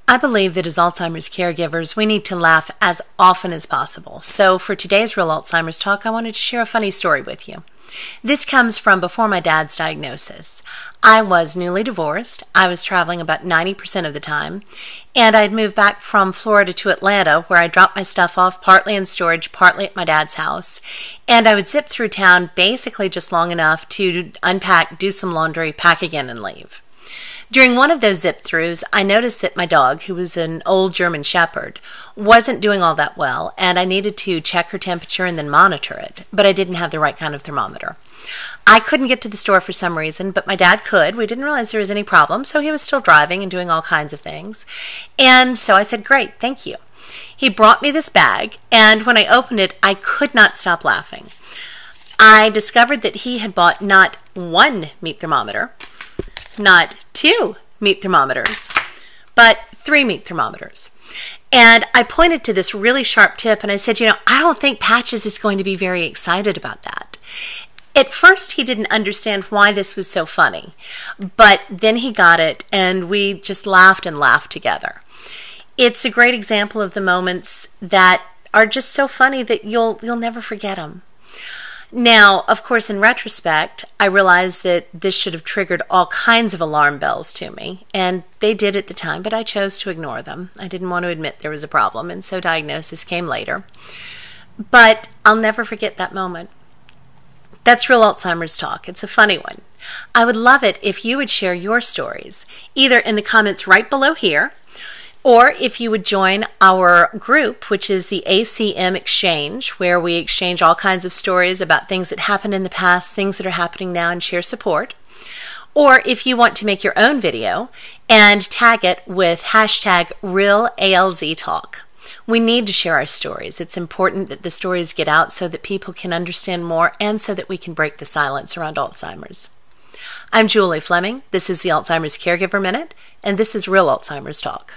I believe that as Alzheimer's caregivers, we need to laugh as often as possible. So for today's Real Alzheimer's Talk, I wanted to share a funny story with you. This comes from before my dad's diagnosis. I was newly divorced. I was traveling about 90% of the time, and I'd moved back from Florida to Atlanta, where I dropped my stuff off partly in storage, partly at my dad's house, and I would zip through town basically just long enough to unpack, do some laundry, pack again, and leave. During one of those zip-throughs, I noticed that my dog, who was an old German Shepherd, wasn't doing all that well, and I needed to check her temperature and then monitor it, but I didn't have the right kind of thermometer. I couldn't get to the store for some reason, but my dad could. We didn't realize there was any problem, so he was still driving and doing all kinds of things. And so I said, "Great, thank you." He brought me this bag, and when I opened it, I could not stop laughing. I discovered that he had bought not one meat thermometer, not two meat thermometers, but 3 meat thermometers. And I pointed to this really sharp tip and I said, I don't think Patches is going to be very excited about that. At first, he didn't understand why this was so funny, but then he got it and we just laughed and laughed together. It's a great example of the moments that are just so funny that you'll never forget them. Now, of course, in retrospect, I realized that this should have triggered all kinds of alarm bells to me, and they did at the time, but I chose to ignore them. I didn't want to admit there was a problem, and so diagnosis came later. But I'll never forget that moment. That's Real Alzheimer's Talk. It's a funny one. I would love it if you would share your stories, either in the comments right below here, or if you would join our group, which is the ACM Exchange, where we exchange all kinds of stories about things that happened in the past, things that are happening now, and share support. Or if you want to make your own video and tag it with hashtag RealALZTalk. We need to share our stories. It's important that the stories get out so that people can understand more and so that we can break the silence around Alzheimer's. I'm Julie Fleming. This is the Alzheimer's Caregiver Minute, and this is Real Alzheimer's Talk.